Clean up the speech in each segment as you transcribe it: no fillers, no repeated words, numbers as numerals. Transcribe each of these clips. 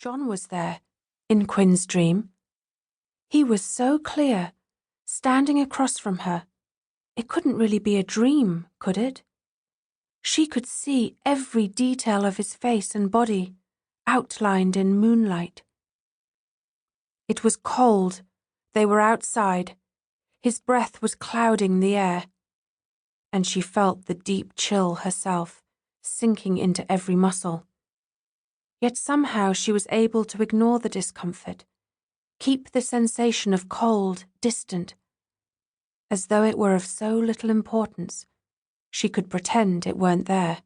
John was there, in Quin's dream. He was so clear, standing across from her. It couldn't really be a dream, could it? She could see every detail of his face and body, outlined in moonlight. It was cold. They were outside. His breath was clouding the air, and she felt the deep chill herself, sinking into every muscle. Yet somehow she was able to ignore the discomfort, keep the sensation of cold distant, as though it were of so little importance. She could pretend it weren't there.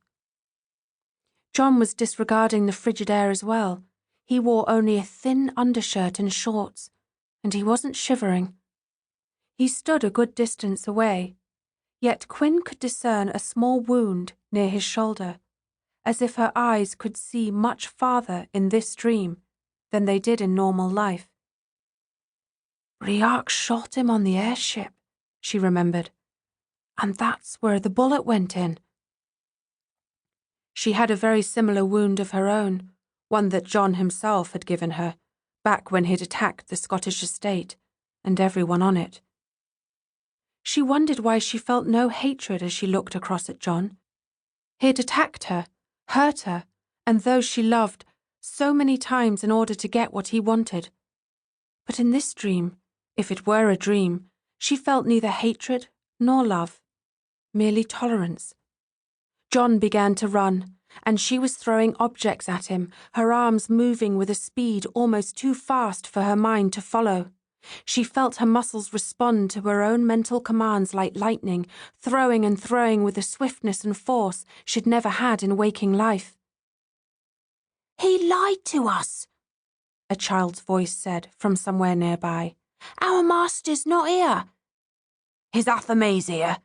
John was disregarding the frigid air as well. He wore only a thin undershirt and shorts, and he wasn't shivering. He stood a good distance away, yet Quin could discern a small wound near his shoulder, as if her eyes could see much farther in this dream than they did in normal life. Briark shot him on the airship, she remembered, and that's where the bullet went in. She had a very similar wound of her own, one that John himself had given her, back when he'd attacked the Scottish estate and everyone on it. She wondered why she felt no hatred as she looked across at John. He'd attacked her, hurt her, and those she loved so many times in order to get what he wanted. But in this dream, if it were a dream, she felt neither hatred nor love, merely tolerance. John began to run, and she was throwing objects at him, her arms moving with a speed almost too fast for her mind to follow. She felt her muscles respond to her own mental commands like lightning, throwing and throwing with a swiftness and force she'd never had in waking life. "He lied to us," a child's voice said from somewhere nearby. "Our master's not here." "His Athame's here,"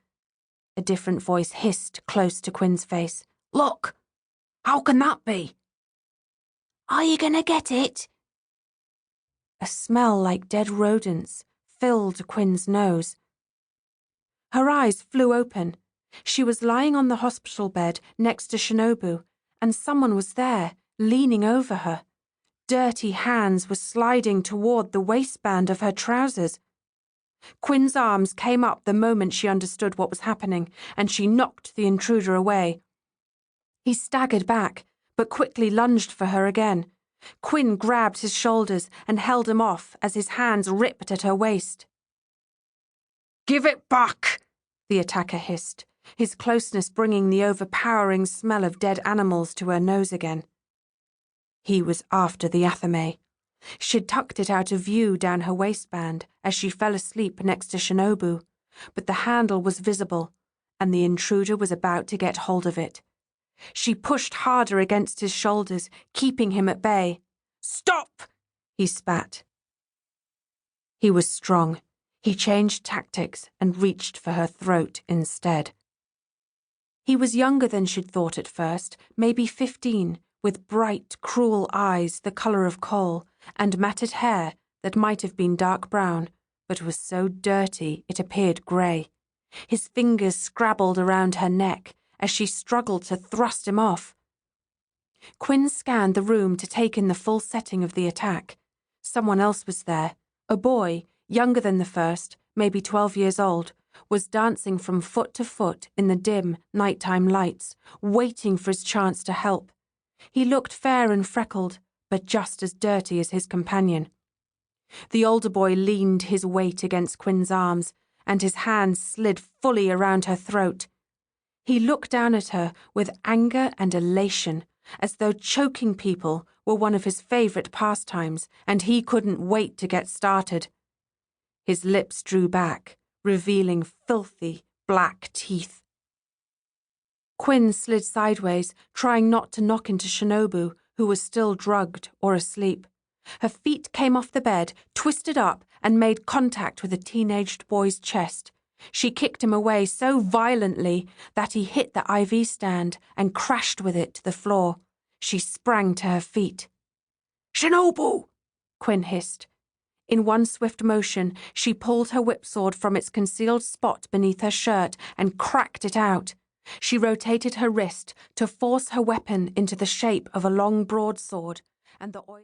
a different voice hissed close to Quin's face. "Look! How can that be?" "Are you gonna get it?" A smell like dead rodents filled Quin's nose. Her eyes flew open. She was lying on the hospital bed next to Shinobu, and someone was there, leaning over her. Dirty hands were sliding toward the waistband of her trousers. Quin's arms came up the moment she understood what was happening, and she knocked the intruder away. He staggered back, but quickly lunged for her again. Quin grabbed his shoulders and held him off as his hands ripped at her waist. "Give it back!" the attacker hissed, his closeness bringing the overpowering smell of dead animals to her nose again. He was after the Athame. She'd tucked it out of view down her waistband as she fell asleep next to Shinobu, but the handle was visible, and the intruder was about to get hold of it. She pushed harder against his shoulders, keeping him at bay. "Stop!" he spat. He was strong. He changed tactics and reached for her throat instead. He was younger than she'd thought at first, maybe 15, with bright, cruel eyes the colour of coal, and matted hair that might have been dark brown, but was so dirty it appeared grey. His fingers scrabbled around her neck as she struggled to thrust him off. Quin scanned the room to take in the full setting of the attack. Someone else was there. A boy, younger than the first, maybe 12 years old, was dancing from foot to foot in the dim, nighttime lights, waiting for his chance to help. He looked fair and freckled, but just as dirty as his companion. The older boy leaned his weight against Quin's arms, and his hands slid fully around her throat. He looked down at her with anger and elation, as though choking people were one of his favourite pastimes, and he couldn't wait to get started. His lips drew back, revealing filthy, black teeth. Quin slid sideways, trying not to knock into Shinobu, who was still drugged or asleep. Her feet came off the bed, twisted up, and made contact with a teenaged boy's chest. She kicked him away so violently that he hit the IV stand and crashed with it to the floor. She sprang to her feet. "Shinobu!" Quin hissed. In one swift motion, she pulled her whipsword from its concealed spot beneath her shirt and cracked it out. She rotated her wrist to force her weapon into the shape of a long broadsword, and the oil...